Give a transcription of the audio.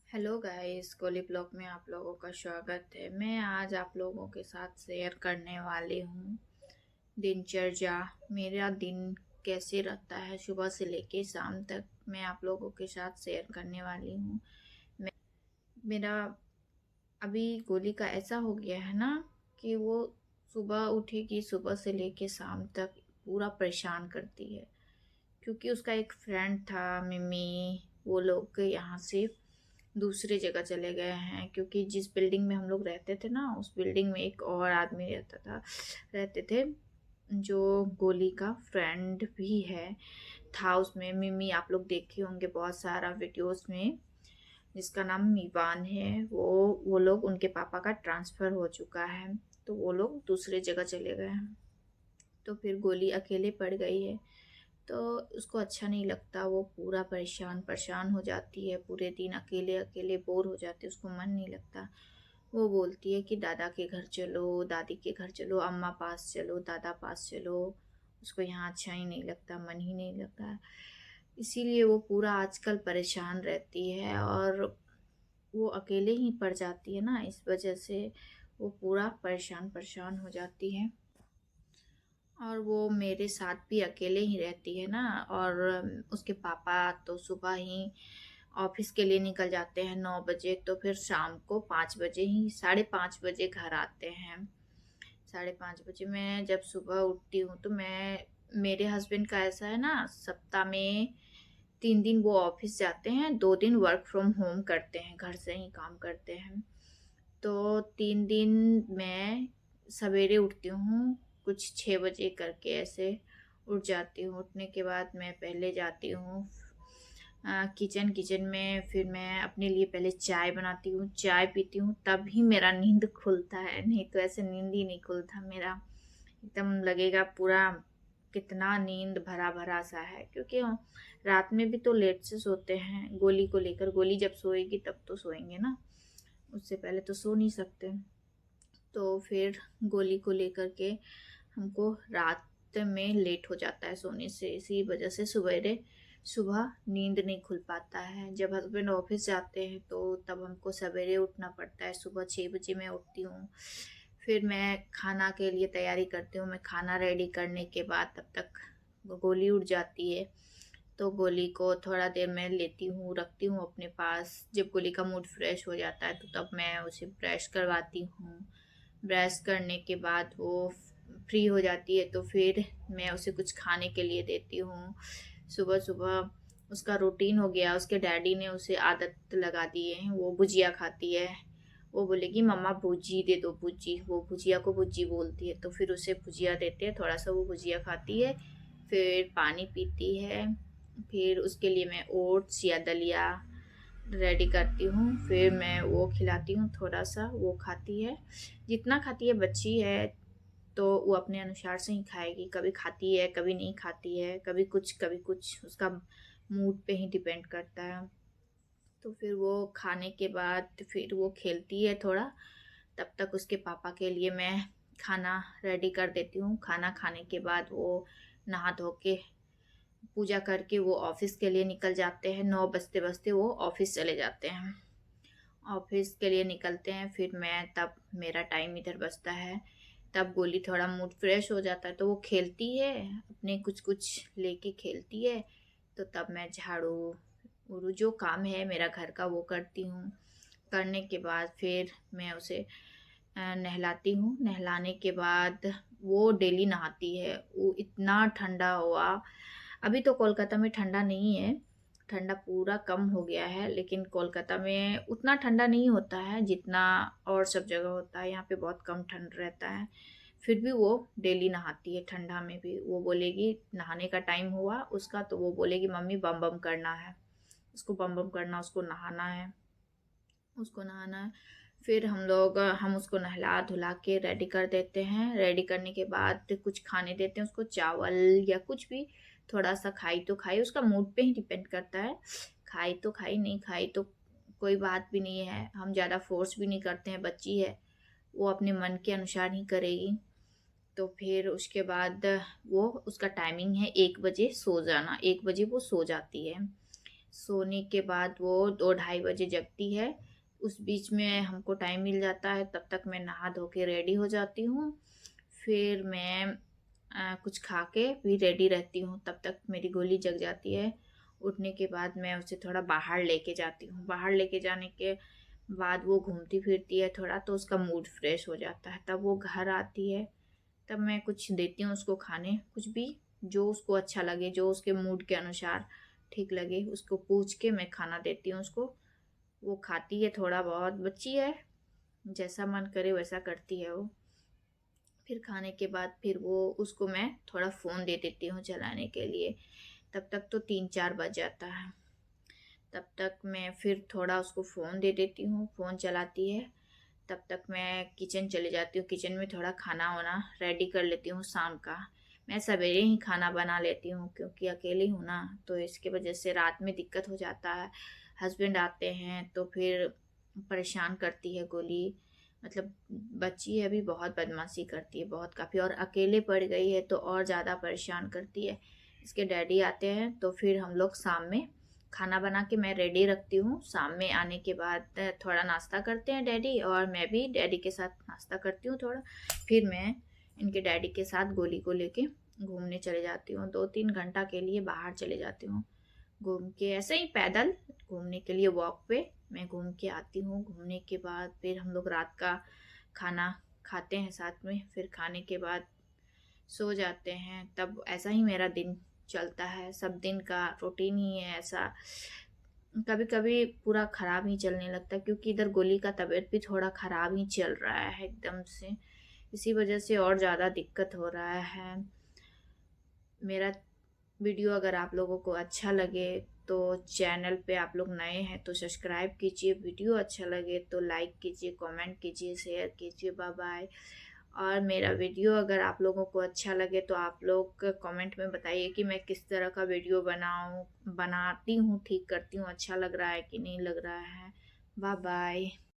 Hello guys, Koli blog में आप लोगों का स्वागत है। मैं आज आप लोगों के साथ शेयर करने वाली हूँ दिनचर्या। मेरा दिन कैसे रहता है सुबह से लेके शाम तक, मैं आप लोगों के साथ शेयर करने वाली हूँ। मैं मेरा अभी गोली का ऐसा हो गया है ना कि वो सुबह उठेगी, सुबह से लेके शाम तक पूरा परेशान करती है। क्योंकि उसका एक फ्रेंड था मिमी, वो लोग यहाँ से दूसरे जगह चले गए हैं। क्योंकि जिस बिल्डिंग में हम लोग रहते थे ना, उस बिल्डिंग में एक और आदमी रहते थे जो गोली का फ्रेंड भी है था। उसमें मिमी आप लोग देखे होंगे बहुत सारा वीडियोस में, जिसका नाम मीवान है। वो लोग, उनके पापा का ट्रांसफ़र हो चुका है, तो वो लोग दूसरे जगह चले गए हैं। तो फिर गोली अकेले पड़ गई है, तो उसको अच्छा नहीं लगता। वो पूरा परेशान परेशान हो जाती है, पूरे दिन अकेले अकेले बोर हो जाती है, उसको मन नहीं लगता। वो बोलती है कि दादा के घर चलो, दादी के घर चलो, अम्मा पास चलो, दादा पास चलो। उसको यहाँ अच्छा ही नहीं लगता, मन ही नहीं लगता। इसीलिए वो पूरा आजकल परेशान रहती है, और वो अकेले ही पड़ जाती है ना, इस वजह से वो पूरा परेशान परेशान हो जाती है। और वो मेरे साथ भी अकेले ही रहती है ना। और उसके पापा तो सुबह ही ऑफिस के लिए निकल जाते हैं 9 बजे, तो फिर शाम को 5 बजे ही, 5:30 बजे घर आते हैं। 5:30 बजे मैं जब सुबह उठती हूँ तो मेरे हस्बैंड का ऐसा है ना, सप्ताह में 3 दिन वो ऑफिस जाते हैं, 2 दिन वर्क फ्रॉम होम करते हैं, घर से ही काम करते हैं। तो 3 दिन मैं सवेरे उठती हूँ, कुछ 6 बजे करके ऐसे उठ जाती हूँ। उठने के बाद मैं पहले जाती हूँ किचन में। फिर मैं अपने लिए पहले चाय बनाती हूँ, चाय पीती हूँ, तब ही मेरा नींद खुलता है। नहीं तो ऐसे नींद ही नहीं खुलता मेरा। एकदम लगेगा पूरा कितना नींद भरा भरा सा है। क्योंकि हम रात में भी तो लेट से सोते हैं गोली को लेकर। गोली जब सोएगी तब तो सोएंगे ना, उससे पहले तो सो नहीं सकते। तो फिर गोली को लेकर के हमको रात में लेट हो जाता है सोने से, इसी वजह से सवेरे सुबह नींद नहीं खुल पाता है। जब हस्बैंड ऑफिस जाते हैं तो तब हमको सवेरे उठना पड़ता है। सुबह 6 बजे मैं उठती हूँ। फिर मैं खाना के लिए तैयारी करती हूँ। मैं खाना रेडी करने के बाद तब तक गोली उठ जाती है। तो गोली को थोड़ा देर मैं लेती हूँ, रखती हूँ अपने पास। जब गोली का मूड फ्रेश हो जाता है तो तब मैं उसे ब्रश करवाती हूँ। ब्रश करने के बाद वो फ्री हो जाती है, तो फिर मैं उसे कुछ खाने के लिए देती हूँ। सुबह सुबह उसका रूटीन हो गया, उसके डैडी ने उसे आदत लगा दी है, वो भुजिया खाती है। वो बोलेगी मम्मा भुजी दे दो, भुजी। वो भुजिया को भुजी बोलती है, तो फिर उसे भुजिया देते हैं, थोड़ा सा वो भुजिया खाती है। फिर पानी पीती है। फिर उसके लिए मैं ओट्स या दलिया रेडी करती हूँ, फिर मैं वो खिलाती हूँ, थोड़ा सा वो खाती है। जितना खाती है, बच्ची है तो वो अपने अनुसार से ही खाएगी। कभी खाती है, कभी नहीं खाती है, कभी कुछ, उसका मूड पे ही डिपेंड करता है। तो फिर वो खाने के बाद फिर वो खेलती है थोड़ा। तब तक उसके पापा के लिए मैं खाना रेडी कर देती हूँ। खाना खाने के बाद वो नहा धो के पूजा करके वो ऑफिस के लिए निकल जाते हैं। 9 बजते बजते वो ऑफिस चले जाते हैं। ऑफिस के लिए निकलते हैं, फिर मैं तब मेरा टाइम इधर बचता है। तब गोली थोड़ा मूड फ्रेश हो जाता है तो वो खेलती है, अपने कुछ कुछ लेके खेलती है। तो तब मैं झाड़ू उड़ू जो काम है मेरा घर का वो करती हूँ। करने के बाद फिर मैं उसे नहलाती हूँ। नहलाने के बाद वो डेली नहाती है। वो इतना ठंडा हुआ, अभी तो कोलकाता में ठंडा नहीं है, ठंडा पूरा कम हो गया है। लेकिन कोलकाता में उतना ठंडा नहीं होता है जितना और सब जगह होता है। यहाँ पे बहुत कम ठंड रहता है। फिर भी वो डेली नहाती है, ठंडा में भी। वो बोलेगी नहाने का टाइम हुआ उसका, तो वो बोलेगी मम्मी बम बम करना है, उसको बम बम करना, उसको नहाना है, उसको नहाना है। फिर हम उसको नहला धुला के रेडी कर देते हैं। रेडी करने के बाद कुछ खाने देते हैं उसको, चावल या कुछ भी। थोड़ा सा खाई तो खाई, उसका मूड पे ही डिपेंड करता है। खाई तो खाई, नहीं खाई तो कोई बात भी नहीं है। हम ज़्यादा फोर्स भी नहीं करते हैं, बच्ची है, वो अपने मन के अनुसार ही करेगी। तो फिर उसके बाद वो, उसका टाइमिंग है 1 बजे सो जाना। 1 बजे वो सो जाती है। सोने के बाद वो 2-2:30 बजे जगती है। उस बीच में हमको टाइम मिल जाता है, तब तक मैं नहा धो के रेडी हो जाती हूँ। फिर मैं कुछ खा के भी रेडी रहती हूँ, तब तक मेरी गोली जग जाती है। उठने के बाद मैं उसे थोड़ा बाहर लेके जाती हूँ। बाहर लेके जाने के बाद वो घूमती फिरती है थोड़ा, तो उसका मूड फ्रेश हो जाता है। तब वो घर आती है, तब मैं कुछ देती हूँ उसको खाने, कुछ भी जो उसको अच्छा लगे, जो उसके मूड के अनुसार ठीक लगे, उसको पूछ के मैं खाना देती हूँ उसको। वो खाती है, थोड़ा बहुत बच्ची है, जैसा मन करे वैसा करती है वो। फिर खाने के बाद फिर वो उसको मैं थोड़ा फ़ोन दे देती हूँ चलाने के लिए। तब तक तो 3-4 बज जाता है। तब तक मैं फिर थोड़ा उसको फ़ोन दे देती हूँ, फ़ोन चलाती है। तब तक मैं किचन चली जाती हूँ, किचन में थोड़ा खाना वाना रेडी कर लेती हूँ शाम का। मैं सवेरे ही खाना बना लेती हूँ क्योंकि अकेली हूँ ना, तो इसकी वजह से रात में दिक्कत हो जाता है। हस्बैंड आते हैं तो फिर परेशान करती है गोली, मतलब बच्ची है अभी, बहुत बदमाशी करती है, बहुत काफ़ी, और अकेले पड़ गई है तो और ज़्यादा परेशान करती है। इसके डैडी आते हैं तो फिर हम लोग शाम में खाना बना के मैं रेडी रखती हूँ। शाम में आने के बाद थोड़ा नाश्ता करते हैं डैडी, और मैं भी डैडी के साथ नाश्ता करती हूँ थोड़ा। फिर मैं इनके डैडी के साथ गोली को लेके घूमने चले जाती हूँ। 2-3 घंटा के लिए बाहर चले जाती हूँ, घूम के ऐसे ही पैदल घूमने के लिए, वॉक पे मैं घूम के आती हूँ। घूमने के बाद फिर हम लोग रात का खाना खाते हैं साथ में। फिर खाने के बाद सो जाते हैं। तब ऐसा ही मेरा दिन चलता है, सब दिन का रूटीन ही है ऐसा। कभी कभी पूरा ख़राब ही चलने लगता है क्योंकि इधर गोली का तबीयत भी थोड़ा ख़राब ही चल रहा है एकदम से, इसी वजह से और ज़्यादा दिक्कत हो रहा है। मेरा वीडियो अगर आप लोगों को अच्छा लगे तो चैनल पे आप लोग नए हैं तो सब्सक्राइब कीजिए, वीडियो अच्छा लगे तो लाइक कीजिए, कमेंट कीजिए, शेयर कीजिए। Bye bye. और मेरा वीडियो अगर आप लोगों को अच्छा लगे तो आप लोग कमेंट में बताइए कि मैं किस तरह का वीडियो बनाती हूँ, ठीक करती हूँ, अच्छा लग रहा है कि नहीं लग रहा है। Bye bye.